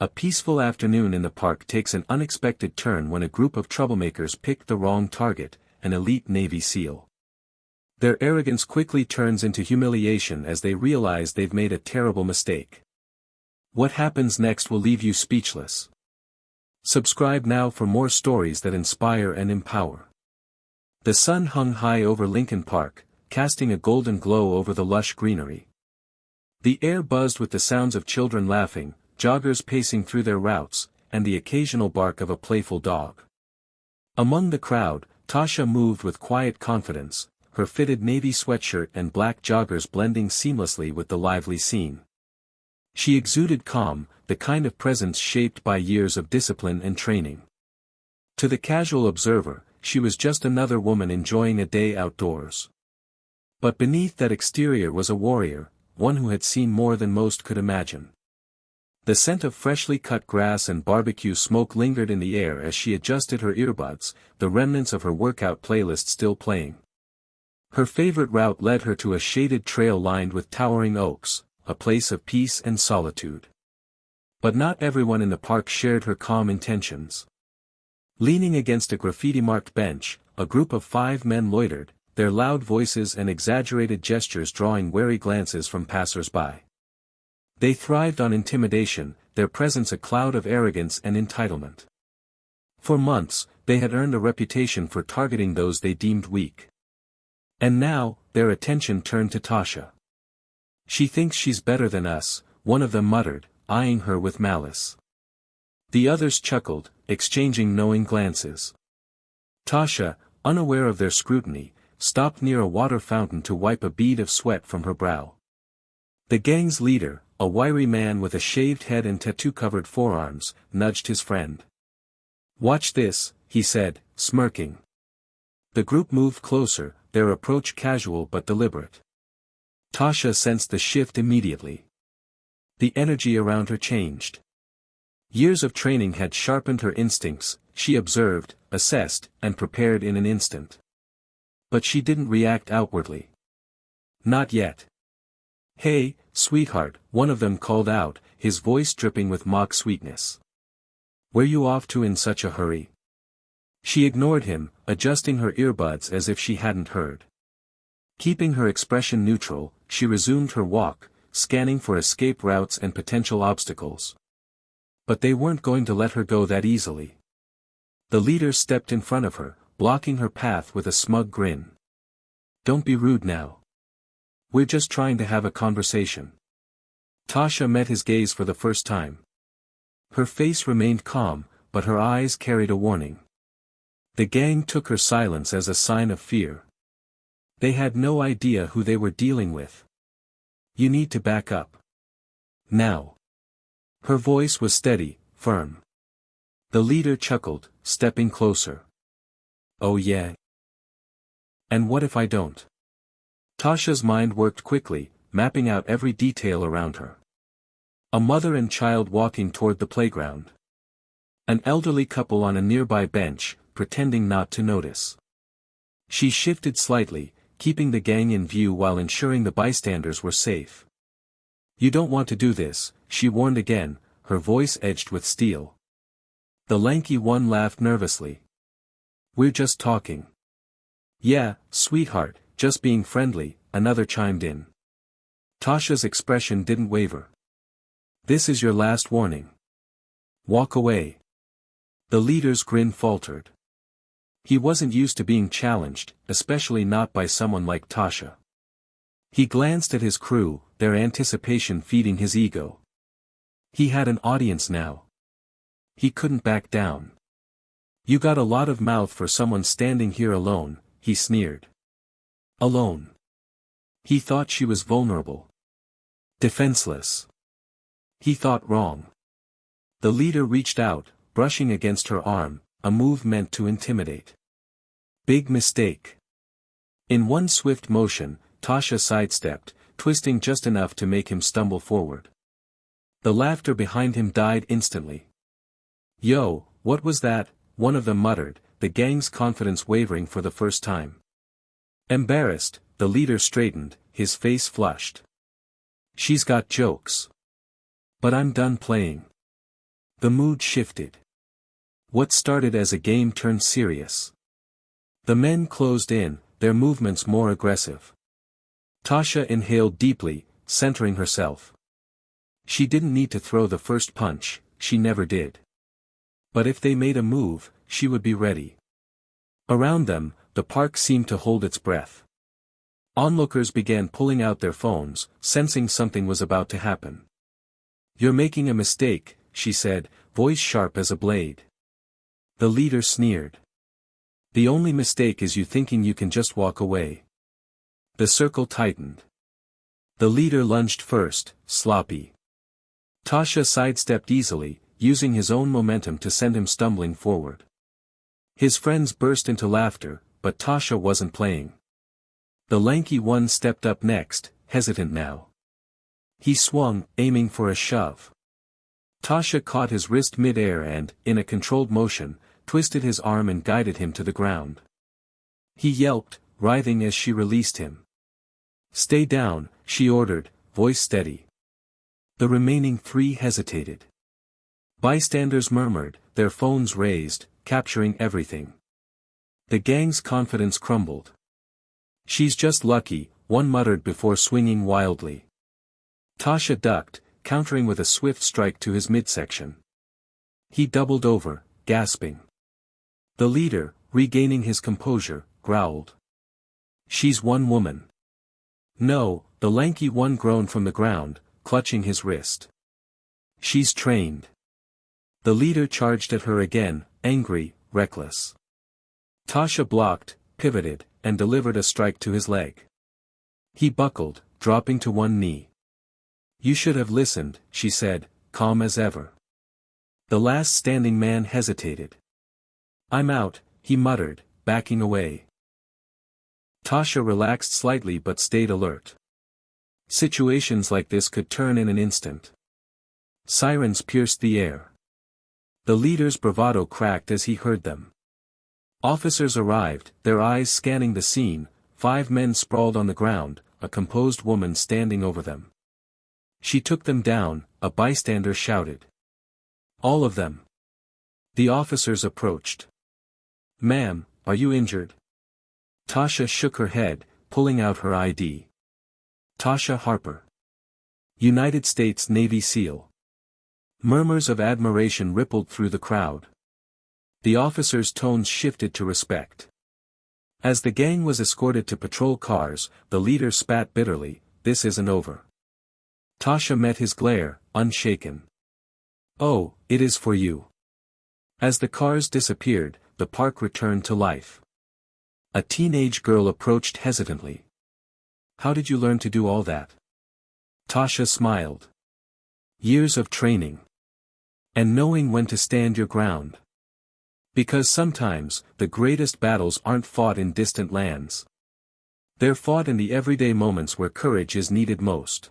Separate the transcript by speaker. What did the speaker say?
Speaker 1: A peaceful afternoon in the park takes an unexpected turn when a group of troublemakers pick the wrong target, an elite Navy SEAL. Their arrogance quickly turns into humiliation as they realize they've made a terrible mistake. What happens next will leave you speechless. Subscribe now for more stories that inspire and empower. The sun hung high over Lincoln Park, casting a golden glow over the lush greenery. The air buzzed with the sounds of children laughing, joggers pacing through their routes, and the occasional bark of a playful dog. Among the crowd, Tasha moved with quiet confidence, her fitted navy sweatshirt and black joggers blending seamlessly with the lively scene. She exuded calm, the kind of presence shaped by years of discipline and training. To the casual observer, she was just another woman enjoying a day outdoors. But beneath that exterior was a warrior, one who had seen more than most could imagine. The scent of freshly cut grass and barbecue smoke lingered in the air as she adjusted her earbuds, the remnants of her workout playlist still playing. Her favorite route led her to a shaded trail lined with towering oaks, a place of peace and solitude. But not everyone in the park shared her calm intentions. Leaning against a graffiti-marked bench, a group of 5 men loitered, their loud voices and exaggerated gestures drawing wary glances from passers-by. They thrived on intimidation, their presence a cloud of arrogance and entitlement. For months, they had earned a reputation for targeting those they deemed weak. And now, their attention turned to Tasha. "She thinks she's better than us," one of them muttered, eyeing her with malice. The others chuckled, exchanging knowing glances. Tasha, unaware of their scrutiny, stopped near a water fountain to wipe a bead of sweat from her brow. The gang's leader, a wiry man with a shaved head and tattoo-covered forearms, nudged his friend. "Watch this," he said, smirking. The group moved closer, their approach casual but deliberate. Tasha sensed the shift immediately. The energy around her changed. Years of training had sharpened her instincts, she observed, assessed, and prepared in an instant. But she didn't react outwardly. Not yet. "Hey, sweetheart," one of them called out, his voice dripping with mock sweetness. "Where you off to in such a hurry?" She ignored him, adjusting her earbuds as if she hadn't heard. Keeping her expression neutral, she resumed her walk, scanning for escape routes and potential obstacles. But they weren't going to let her go that easily. The leader stepped in front of her, blocking her path with a smug grin. "Don't be rude now. We're just trying to have a conversation." Tasha met his gaze for the first time. Her face remained calm, but her eyes carried a warning. The gang took her silence as a sign of fear. They had no idea who they were dealing with. "You need to back up. Now." Her voice was steady, firm. The leader chuckled, stepping closer. "Oh yeah? And what if I don't?" Tasha's mind worked quickly, mapping out every detail around her. A mother and child walking toward the playground. An elderly couple on a nearby bench, pretending not to notice. She shifted slightly, keeping the gang in view while ensuring the bystanders were safe. "You don't want to do this," she warned again, her voice edged with steel. The lanky one laughed nervously. "We're just talking." "Yeah, sweetheart, just being friendly," another chimed in. Tasha's expression didn't waver. "This is your last warning. Walk away." The leader's grin faltered. He wasn't used to being challenged, especially not by someone like Tasha. He glanced at his crew, their anticipation feeding his ego. He had an audience now. He couldn't back down. "You got a lot of mouth for someone standing here alone," he sneered. Alone. He thought she was vulnerable. Defenseless. He thought wrong. The leader reached out, brushing against her arm, a move meant to intimidate. Big mistake. In one swift motion, Tasha sidestepped, twisting just enough to make him stumble forward. The laughter behind him died instantly. "Yo, what was that?" one of them muttered, the gang's confidence wavering for the first time. Embarrassed, the leader straightened, his face flushed. "She's got jokes. But I'm done playing. The mood shifted. What started as a game turned serious. The men closed in, their movements more aggressive. Tasha inhaled deeply, centering herself. She didn't need to throw the first punch, she never did. But if they made a move, she would be ready. Around them, the park seemed to hold its breath. Onlookers began pulling out their phones, sensing something was about to happen. "You're making a mistake," she said, voice sharp as a blade. The leader sneered. "The only mistake is you thinking you can just walk away." The circle tightened. The leader lunged first, sloppy. Tasha sidestepped easily, using his own momentum to send him stumbling forward. His friends burst into laughter, but Tasha wasn't playing. The lanky one stepped up next, hesitant now. He swung, aiming for a shove. Tasha caught his wrist mid-air and, in a controlled motion, twisted his arm and guided him to the ground. He yelped, writhing as she released him. "Stay down," she ordered, voice steady. The remaining three hesitated. Bystanders murmured, their phones raised, capturing everything. The gang's confidence crumbled. "She's just lucky," one muttered before swinging wildly. Tasha ducked, countering with a swift strike to his midsection. He doubled over, gasping. The leader, regaining his composure, growled. "She's one woman." "No," the lanky one groaned from the ground, clutching his wrist. "She's trained." The leader charged at her again, angry, reckless. Tasha blocked, pivoted, and delivered a strike to his leg. He buckled, dropping to one knee. "You should have listened," she said, calm as ever. The last standing man hesitated. "I'm out," he muttered, backing away. Tasha relaxed slightly but stayed alert. Situations like this could turn in an instant. Sirens pierced the air. The leader's bravado cracked as he heard them. Officers arrived, their eyes scanning the scene, 5 men sprawled on the ground, a composed woman standing over them. She took them down, a bystander shouted. "All of them." The officers approached. "Ma'am, are you injured?" Tasha shook her head, pulling out her ID. Tasha Harper. United States Navy SEAL. Murmurs of admiration rippled through the crowd. The officers' tones shifted to respect. As the gang was escorted to patrol cars, the leader spat bitterly, "This isn't over." Tasha met his glare, unshaken. "Oh, it is for you." As the cars disappeared, the park returned to life. A teenage girl approached hesitantly. "How did you learn to do all that?" Tasha smiled. "Years of training. And knowing when to stand your ground. Because sometimes, the greatest battles aren't fought in distant lands. They're fought in the everyday moments where courage is needed most."